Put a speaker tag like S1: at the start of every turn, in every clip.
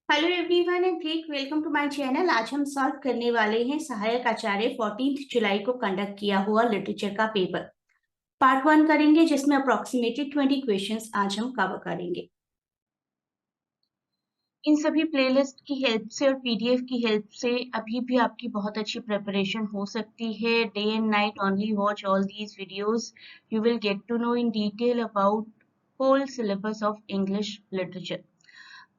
S1: Hello everyone and great welcome to my channel. आज हम solve करने वाले हैं सहायक आचार्य 14 जुलाई को कंडक्ट किया हुआ लिटरेचर का पेपर। पार्ट 1 करेंगे जिसमें अप्रोक्सीमेटली 20 क्वेश्चंस आज हम कवर करेंगे। इन सभी प्लेलिस्ट की हेल्प से और पीडीएफ की हेल्प से अभी भी आपकी बहुत अच्छी प्रिपरेशन हो सकती है। Day and night only watch all these videos, you will get to know in detail about whole syllabus of English literature.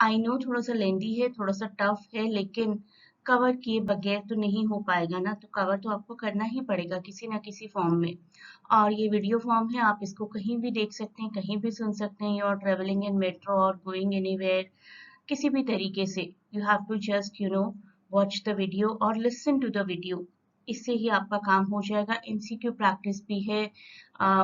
S1: I know थोड़ा सा लेंदी है, थोड़ा सा टफ है, लेकिन कवर किए बगैर तो नहीं हो पाएगा ना। तो कवर तो आपको करना ही पड़ेगा किसी ना किसी फॉर्म में। और ये वीडियो फॉर्म है, आप इसको कहीं भी देख सकते हैं, कहीं भी सुन सकते हैं। You are travelling in metro और गोइंग एनीवेयर, किसी भी तरीके से you have to just watch the video और लिसन टू द वीडियो। इससे ही आपका काम हो जाएगा। एमसीक्यू प्रैक्टिस भी है।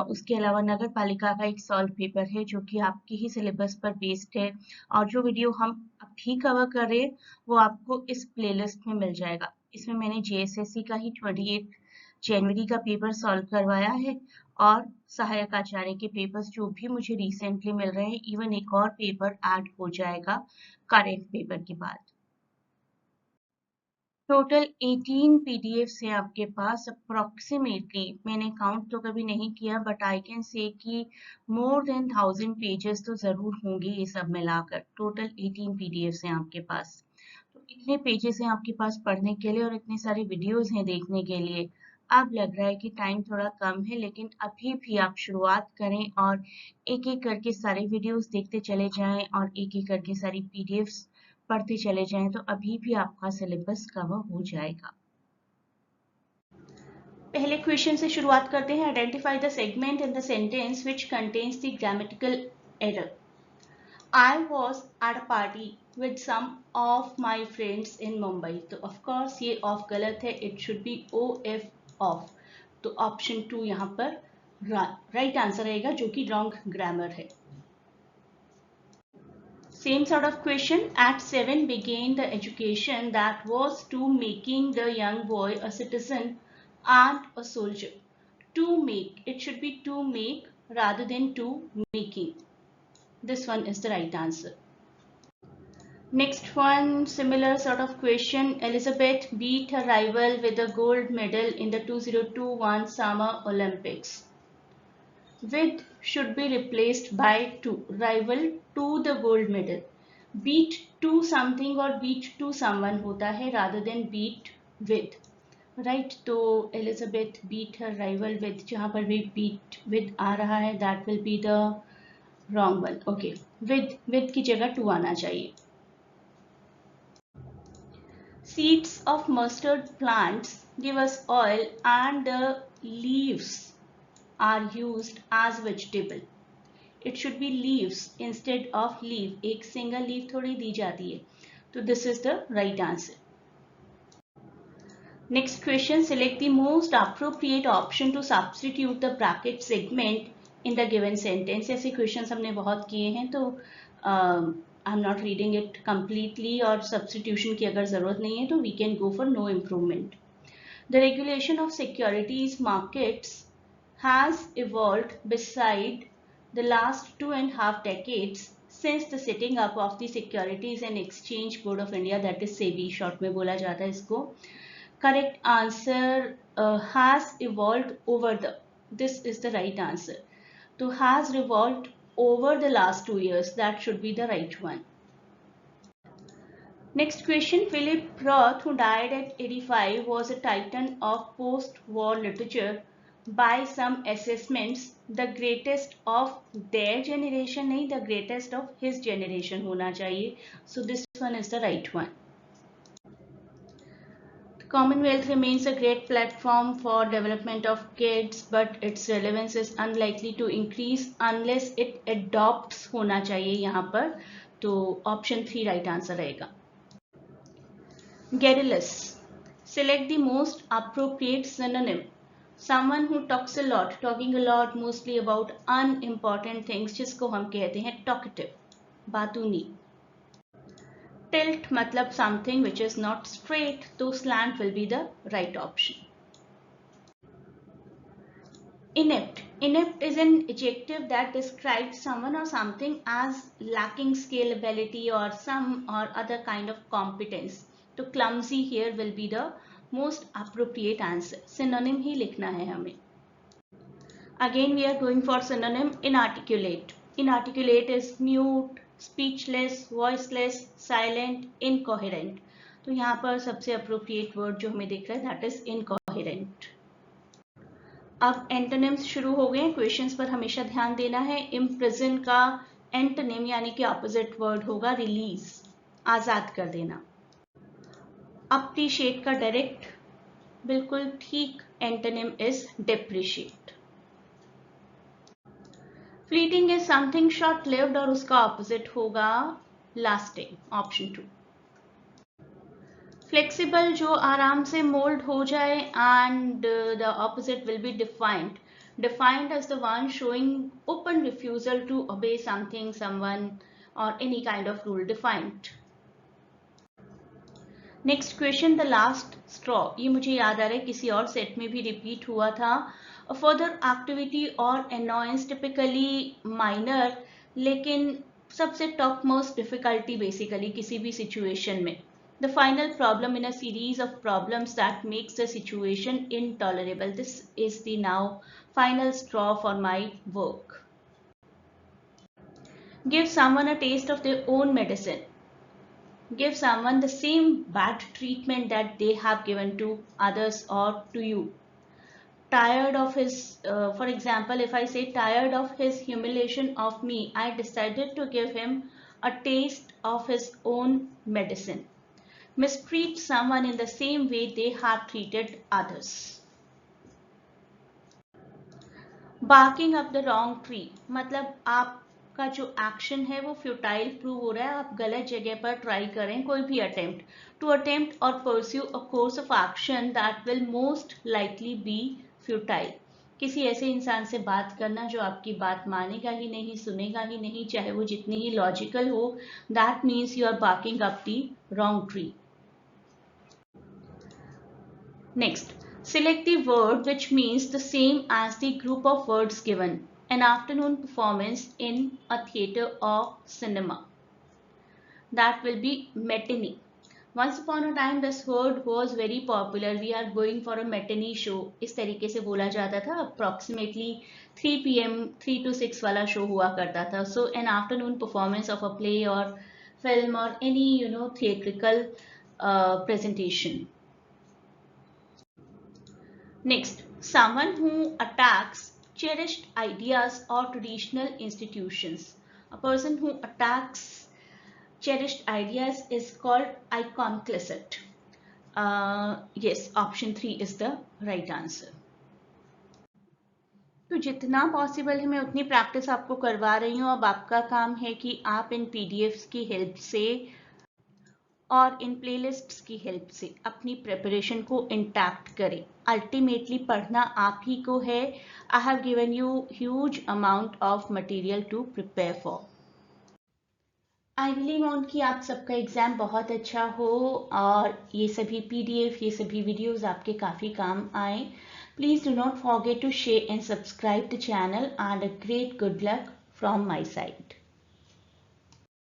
S1: उसके अलावा नगर पालिका का एक सॉल्व पेपर है जो कि आपके ही सिलेबस पर बेस्ड है। और जो वीडियो हम अभी कवर कर रहे हैं वो आपको इस प्लेलिस्ट में मिल जाएगा। इसमें मैंने जेएसएससी का ही 28 जनवरी का पेपर सॉल्व करवाया है और सहायक आचार्य के पेपर्स जो भी मुझे रिसेंटली मिल रहे हैं, इवन एक और पेपर ऐड हो जाएगा करंट पेपर के बाद। टोटल 18 पीडीएफ्स है आपके पास अप्रोक्सीमेटली। मैंने काउंट तो कभी नहीं किया, बट आई कैन से कि मोर देन 1000 पेजेस तो जरूर होंगे ये सब मिलाकर। टोटल 18 पीडीएफ्स हैं आपके पास। तो इतने पेजेस हैं आपके पास पढ़ने के लिए और इतने सारे वीडियोस हैं देखने के लिए। अब लग रहा है कि टाइम थोड़ा कम है, लेकिन अभी भी आप शुरुआत करें और एक एक करके सारे वीडियोस देखते चले जाएं और एक एक करके सारी पीडीएफ्स पढ़ते चले जाएं, तो अभी भी आपका सिलेबस कवर हो जाएगा। पहले क्वेश्चन से शुरुआत करते हैं। Identify the segment in the sentence which contains the grammatical error. I was at a party with some of my friends in Mumbai. तो of course ये off गलत है, it should be OF off। तो option 2 यहाँ पर right answer रहेगा, जो कि रॉन्ग ग्रामर है। Same sort of question. At 7 began the education that was to making the young boy a citizen and a soldier. To make, it should be to make rather than to making. This one is the right answer. Next one, similar sort of question. Elizabeth beat her rival with a gold medal in the 2021 Summer Olympics. With should be replaced by to. Rival to the gold medal. Beat to something or beat to someone होता है rather than beat with. Right? तो Elizabeth beat her rival with, जहाँ पर भी beat with आ रहा है, that will be the wrong one. Okay. With की जगह to आना चाहिए. Seeds of mustard plants give us oil and the leaves are used as vegetable. It should be leaves instead of leaf. एक single leaf थोड़ी दी जाती है. तो this is the right answer. Next question. Select the most appropriate option to substitute the bracket segment in the given sentence. ऐसे questions हमने बहुत किए हैं, तो I'm not reading it completely और substitution की अगर ज़रूरत नहीं है तो we can go for no improvement. The regulation of securities markets has evolved beside the last 2.5 decades since the setting up of the Securities and Exchange Board of India, that is SEBI short में बोला जाता है इसको. Correct answer has evolved over the. This is the right answer. So has revolved over the last 2 years. That should be the right one. Next question. Philip Roth, who died at 85, was a titan of post-war literature. By some assessments, the greatest of their generation, नहीं, the greatest of his generation होना चाहिए. So this one is the right one. The Commonwealth remains a great platform for development of kids, but its relevance is unlikely to increase unless it adopts होना चाहिए यहाँ पर. तो option 3 right answer रहेगा. Garrulous. Select the most appropriate synonym. Someone who talks a lot, talking a lot, mostly about unimportant things, जिसको हम कहते हैं talkative, बातूनी. Tilt मतलब something which is not straight, तो slant will be the right option. Inept. Inept is an adjective that describes someone or something as lacking scalability or some or other kind of competence. तो clumsy here will be the most appropriate answer. Synonym ही लिखना है हमें. Again we are going for synonym. Inarticulate. Inarticulate is mute, speechless, voiceless, silent, incoherent. तो यहाँ पर सबसे appropriate word जो हमें दिख रहा है that is incoherent. अब एंटोनिम्स शुरू हो गए. क्वेश्चंस पर हमेशा ध्यान देना है. इम्प्रिजन का एंटोनिम यानी कि ऑपोजिट वर्ड होगा रिलीज, आजाद कर देना. अप्रिशिएट का डायरेक्ट बिल्कुल ठीक antonym is depreciate. Fleeting is something short lived और उसका ऑपोजिट होगा लास्टिंग, ऑप्शन 2. फ्लेक्सिबल जो आराम से मोल्ड हो जाए and the opposite will be defined. Defined as the one showing open refusal to obey something, someone or any kind of rule. Defined. Next question, the last straw. ये मुझे याद आ रहा है किसी और सेट में भी रिपीट हुआ था. A further activity or annoyance typically minor, लेकिन सबसे top most difficulty basically किसी भी situation में. The final problem in a series of problems that makes the situation intolerable. This is the now final straw for my work. Give someone a taste of their own medicine. Give someone the same bad treatment that they have given to others or to you. Tired of his, for example, if I say tired of his humiliation of me, I decided to give him a taste of his own medicine. Mistreat someone in the same way they have treated others. Barking up the wrong tree, मतलब आपका जो action है वो futile prove हो रहा है. आप गलत जगह पर ट्राई करें कोई भी अटेम्प्ट. टू अटेम्प्ट और pursue a course of action that will most likely B futile. किसी ऐसे इंसान से बात करना जो आपकी बात मानेगा ही नहीं, सुनेगा ही नहीं, चाहे वो जितनी ही लॉजिकल हो. That means you are barking up the wrong tree. Next, select the word which means the same as the group of words given. An afternoon performance in a theatre or cinema. That will be matinee. Once upon a time this word was very popular. We are going for a matinee show. इस तरीके से बोला जाता था. Approximately 3 PM 3 to 6 वाला show हुआ करता था. So an afternoon performance of a play or film or any theatrical presentation. Next, someone who attacks cherished ideas or traditional institutions. A person who attacks cherished ideas is called iconoclast. Yes, option 3 is the right answer. तो जितना possible है मैं उतनी practice आपको करवा रही हूँ. अब आपका काम है कि आप इन पीडीएफ्स की हेल्प से और इन प्लेलिस्ट्स की हेल्प से अपनी प्रिपरेशन को इंटैक्ट करें. अल्टीमेटली पढ़ना आप ही को है. I have given you huge amount of material to prepare for. I really want कि आप सबका एग्जाम बहुत अच्छा हो और ये सभी पीडीएफ, ये सभी वीडियोस आपके काफ़ी काम आए. Please do not forget to share and subscribe the channel and a great good luck from my side.